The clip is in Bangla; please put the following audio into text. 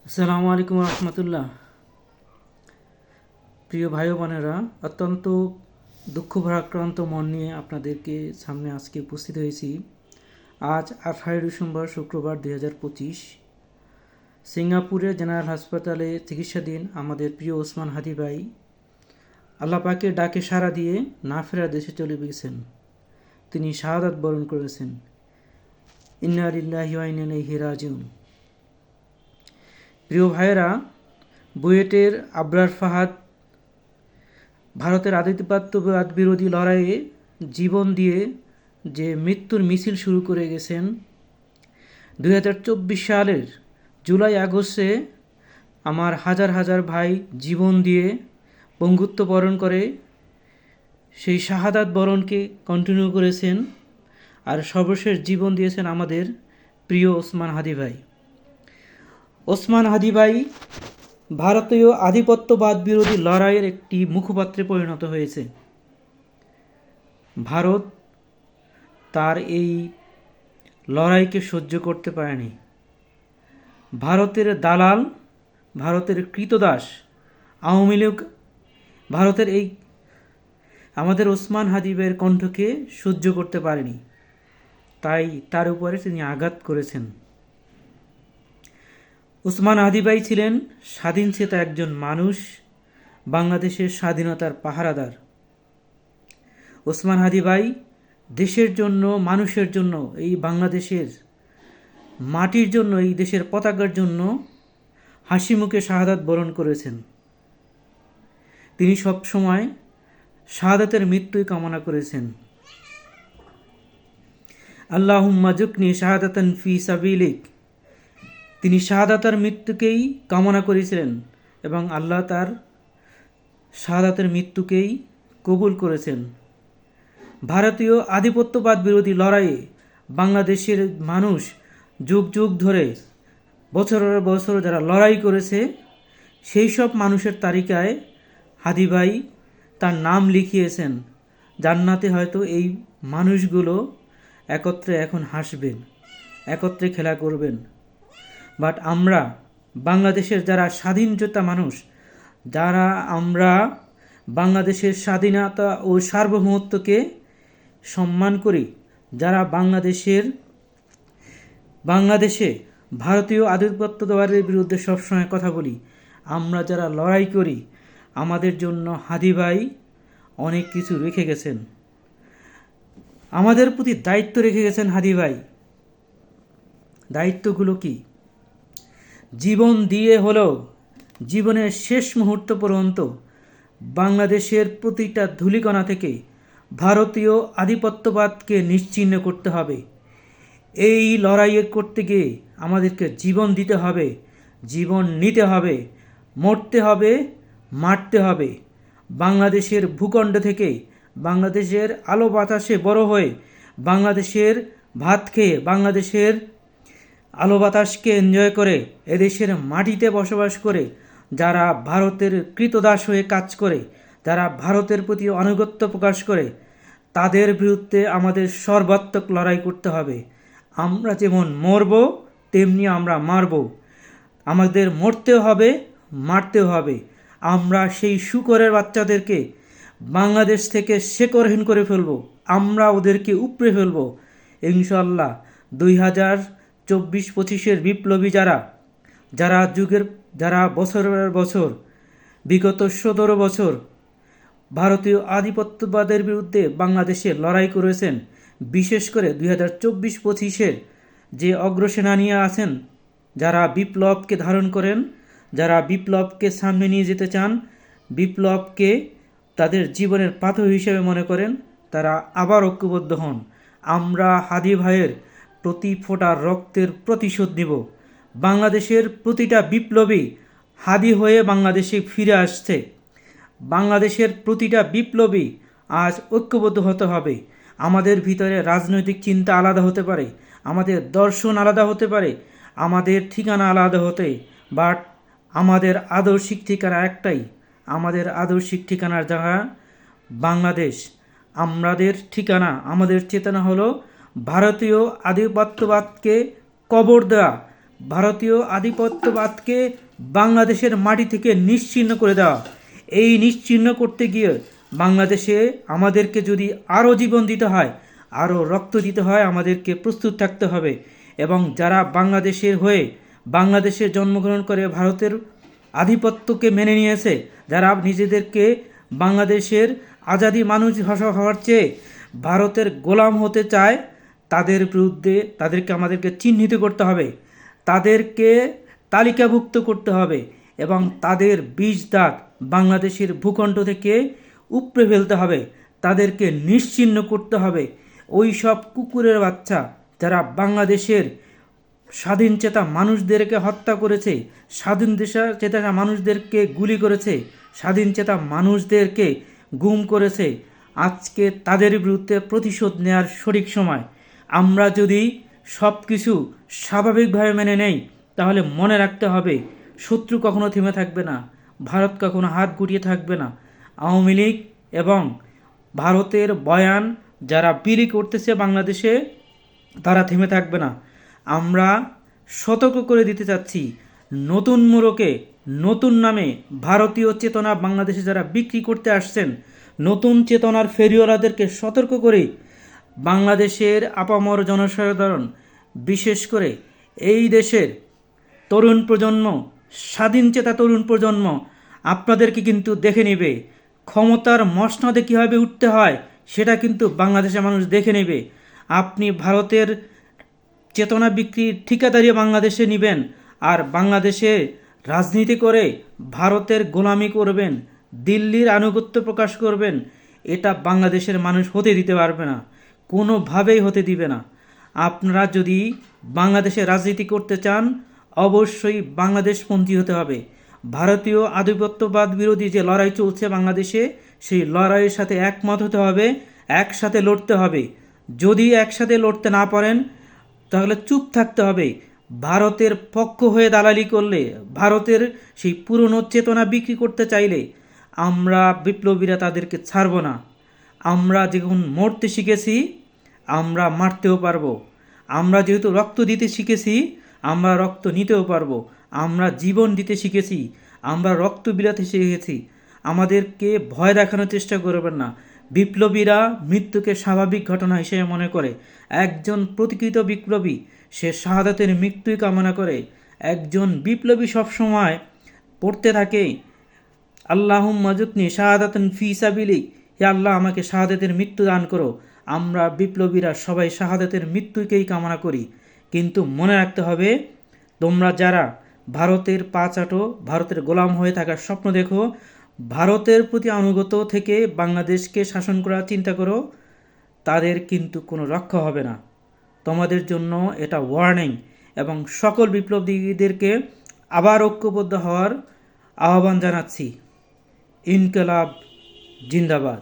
আসসালামু আলাইকুম রহমতুল্লাহ। প্রিয় ভাই বোনেরা, অত্যন্ত দুঃখ ভারাক্রান্ত মন নিয়ে আপনাদেরকে সামনে আজকে উপস্থিত হয়েছি। আজ 18 ডিসেম্বর শুক্রবার 2025 সিঙ্গাপুরের জেনারেল হাসপাতালে চিকিৎসাধীন আমাদের প্রিয় ওসমান হাদি ভাই আল্লাহ পাকের ডাকে সাড়া দিয়ে না ফেরার দেশে চলে গেছেন। তিনি শাহাদাত বরণ করেছেন। ইন্না লিল্লাহি ওয়া ইন্না ইলাইহি রাজিউন। প্রিয় ভাইয়েরা, বুয়েটের আবরার ফাহাদ ভারতের আধিপত্যবাদ বিরোধী লড়াইয়ে জীবন দিয়ে যে মৃত্যুর মিছিল শুরু করে গেছেন, 2024 সালের জুলাই আগস্টে আমার হাজার হাজার ভাই জীবন দিয়ে পঙ্গুত্ব বরণ করে সেই শাহাদাত বরণকে কন্টিনিউ করেছেন। আর সর্বশেষ জীবন দিয়েছেন আমাদের প্রিয় ওসমান হাদি ভাই। ওসমান হাদি ভাই ভারতীয় আধিপত্যবাদ বিরোধী লড়াইয়ের একটি মুখপাত্রে পরিণত হয়েছে। ভারত তার এই লড়াইকে সহ্য করতে পারেনি। ভারতের দালাল, ভারতের কৃতদাস আওয়ামী লীগ ভারতের এই আমাদের ওসমান হাদি ভাইয়ের কণ্ঠকে সহ্য করতে পারেনি, তাই তার উপরে তিনি আঘাত করেছেন। ওসমান হাদি ভাই ছিলেন স্বাধীনচেতা একজন মানুষ, বাংলাদেশের স্বাধীনতার পাহারাদার। ওসমান হাদি ভাই দেশের জন্য, মানুষের জন্য, এই বাংলাদেশের মাটির জন্য, এই দেশের পতাকার জন্য হাসি মুখে শাহাদাত বরণ করেছেন। তিনি সব সময় শাহাদাতের মৃত্যুই কামনা করেছেন। আল্লাহুম্মা জুকনি শাহাদাতান ফি সাবিলিক। তিনি শাহাদাতের মৃত্যুকেই কামনা করেছিলেন এবং আল্লাহ তার শাহাদাতের মৃত্যুকেই কবুল করেছেন। ভারতীয় আধিপত্যবাদ বিরোধী লড়াইয়ে বাংলাদেশের মানুষ যুগ যুগ ধরে, বছরের বছর যারা লড়াই করেছে, সেই সব মানুষের তালিকায় হাদি ভাই তার নাম লিখিয়েছেন। জান্নাতে হয়তো এই মানুষগুলো একত্রে এখন হাসবেন, একত্রে খেলা করবেন। বাট আমরা বাংলাদেশের যারা স্বাধীনচেতা মানুষ, যারা আমরা বাংলাদেশের স্বাধীনতা ও সার্বভৌমত্বকে সম্মান করি, যারা বাংলাদেশে ভারতীয় আধিপত্যবাদের বিরুদ্ধে সবসময় কথা বলি, আমরা যারা লড়াই করি, আমাদের জন্য হাদি ভাই অনেক কিছু রেখে গেছেন। আমাদের প্রতি দায়িত্ব রেখে গেছেন হাদি ভাই। দায়িত্বগুলো কি? জীবন দিয়ে হলেও জীবনের শেষ মুহূর্ত পর্যন্ত বাংলাদেশের প্রতিটা ধূলিকণা থেকে ভারতীয় আধিপত্যবাদকে নিশ্চিহ্ন করতে হবে। এই লড়াইয়ে করতে গিয়ে আমাদেরকে জীবন দিতে হবে, জীবন নিতে হবে, মরতে হবে, মারতে হবে। বাংলাদেশের ভূখণ্ড থেকে, বাংলাদেশের আলো বাতাসে বড় হয়ে, বাংলাদেশের ভাত খেয়ে, বাংলাদেশের আলো বাতাসকে এনজয় করে, এদেশের মাটিতে বসবাস করে যারা ভারতের কৃতদাস হয়ে কাজ করে, যারা ভারতের প্রতি আনুগত্য প্রকাশ করে, তাদের বিরুদ্ধে আমাদের সর্বাত্মক লড়াই করতে হবে। আমরা যেমন মরব তেমনি আমরা মারব। আমাদের মরতেও হবে, মারতেও হবে। আমরা সেই শূকরের বাচ্চাদেরকে বাংলাদেশ থেকে শেকড়হীন করে ফেলব, আমরা ওদেরকে উপড়ে ফেলব ইনশাআল্লাহ। 2024-25 বিপ্লবী যারা বছরের বছর, বিগত 17 বছর ভারতীয় আধিপত্যবাদের বিরুদ্ধে বাংলাদেশে লড়াই করেছেন, বিশেষ করে 2024-25 যে অগ্রসেনানী আছেন, যারা বিপ্লবকে ধারণ করেন, যারা বিপ্লবকে সামনে নিয়ে যেতে চান, বিপ্লবকে তাদের জীবনের পাথর হিসেবে মনে করেন, তারা আবার ঐক্যবদ্ধ হন। আমরা হাদি ভাইয়ের প্রতি ফোঁটা রক্তের প্রতিশোধ নিব। বাংলাদেশের প্রতিটা বিপ্লবী হাদি হয়ে বাংলাদেশে ফিরে আসছে। বাংলাদেশের প্রতিটা বিপ্লবী আজ ঐক্যবদ্ধ হতে হবে। আমাদের ভিতরে রাজনৈতিক চিন্তা আলাদা হতে পারে, আমাদের দর্শন আলাদা হতে পারে, আমাদের ঠিকানা আলাদা হতে, বাট আমাদের আদর্শিক ঠিকানা একটাই। আমাদের আদর্শিক ঠিকানার জায়গা বাংলাদেশ। আমাদের ঠিকানা, আমাদের চেতনা হলো ভারতীয় আধিপত্যবাদকে কবর দেওয়া, ভারতীয় আধিপত্যবাদকে বাংলাদেশের মাটি থেকে নিশ্চিহ্ন করে দেওয়া। এই নিশ্চিহ্ন করতে গিয়ে বাংলাদেশে আমাদেরকে যদি আরও জীবন দিতে হয়, আরও রক্ত দিতে হয়, আমাদেরকে প্রস্তুত থাকতে হবে। এবং যারা বাংলাদেশের হয়ে বাংলাদেশে জন্মগ্রহণ করে ভারতের আধিপত্যকে মেনে নিয়েছে, যারা নিজেদেরকে বাংলাদেশের আজাদি মানুষ হওয়ার চেয়ে ভারতের গোলাম হতে চায়, তাদের বিরুদ্ধে আমাদেরকে চিহ্নিত করতে হবে, তাদেরকে তালিকাভুক্ত করতে হবে এবং তাদের বীজ দাঁত বাংলাদেশের ভূখণ্ড থেকে উপড়ে ফেলতে হবে, তাদেরকে নিশ্চিহ্ন করতে হবে। ওই সব কুকুরের বাচ্চা যারা বাংলাদেশের স্বাধীন চেতা মানুষদেরকে হত্যা করেছে, স্বাধীন চেতা মানুষদেরকে গুলি করেছে, স্বাধীন চেতা মানুষদেরকে গুম করেছে, আজকে তাদের বিরুদ্ধে প্রতিশোধ নেওয়ার সঠিক সময়। আমরা যদি সব কিছু স্বাভাবিকভাবে মেনে নেই, তাহলে মনে রাখতে হবে শত্রু কখনো থেমে থাকবে না, ভারত কখনো হাত গুটিয়ে থাকবে না। আওয়ামী লীগ এবং ভারতের বয়ান যারা বিলি করতেছে বাংলাদেশে, তারা থেমে থাকবে না। আমরা সতর্ক করে দিতে চাচ্ছি, নতুন মোড়কে নতুন নামে ভারতীয় চেতনা বাংলাদেশে যারা বিক্রি করতে আসছেন, নতুন চেতনার ফেরিওয়ালাদেরকে সতর্ক করে বাংলাদেশের আপামর জনসাধারণ, বিশেষ করে এই দেশের তরুণ প্রজন্ম, স্বাধীন চেতা তরুণ প্রজন্ম আপনাদেরকে কিন্তু দেখে নেবে। ক্ষমতার মসনদে কীভাবে উঠতে হয় সেটা কিন্তু বাংলাদেশের মানুষ দেখে নেবে। আপনি ভারতের চেতনা বিক্রির ঠিকাদারি বাংলাদেশে নেবেন আর বাংলাদেশে রাজনীতি করে ভারতের গোলামি করবেন, দিল্লির আনুগত্য প্রকাশ করবেন, এটা বাংলাদেশের মানুষ হতে দিতে পারবে না, কোনোভাবেই হতে দিবে না। আপনারা যদি বাংলাদেশে রাজনীতি করতে চান, অবশ্যই বাংলাদেশপন্থী হতে হবে। ভারতীয় আধিপত্যবাদ বিরোধী যে লড়াই চলছে বাংলাদেশে, সেই লড়াইয়ের সাথে একমত হতে হবে, একসাথে লড়তে হবে। যদি একসাথে লড়তে না পারেন, তাহলে চুপ থাকতে হবে। ভারতের পক্ষ হয়ে দালালি করলে, ভারতের সেই পুরনো চেতনা বিক্রি করতে চাইলে আমরা বিপ্লবীরা তাদেরকে ছাড়ব না। আমরা যখন মরতে শিখেছি, আমরা মারতেও পারবো। আমরা যেহেতু রক্ত দিতে শিখেছি, আমরা রক্ত নিতেও পারবো। আমরা জীবন দিতে শিখেছি, আমরা রক্ত বিলাতে শিখেছি। আমাদেরকে ভয় দেখানোর চেষ্টা করবেন না। বিপ্লবীরা মৃত্যুকে স্বাভাবিক ঘটনা হিসেবে মনে করে। একজন প্রতিকৃত বিপ্লবী সে শাহাদাতের মৃত্যুই কামনা করে। একজন বিপ্লবী সবসময় পড়তে থাকে, আল্লাহুম্মা জুকনি শাহাদাতান ফি সাবিলিক, হে আল্লাহ আমাকে শাহাদাতের মৃত্যু দান করো। আমরা বিপ্লবীরা সবাই শাহাদাতের মৃত্যুকেই কামনা করি। কিন্তু মনে রাখতে হবে, তোমরা যারা ভারতের পা চাটো, ভারতের গোলাম হয়ে থাকার স্বপ্ন দেখো, ভারতের প্রতি অনুগত থেকে বাংলাদেশকে শাসন করার চিন্তা করো, তাদের কিন্তু কোনো রক্ষা হবে না। তোমাদের জন্য এটা ওয়ার্নিং। এবং সকল বিপ্লবীদেরকে আবার ঐক্যবদ্ধ হওয়ার আহ্বান জানাচ্ছি। ইনকলাব জিন্দাবাদ।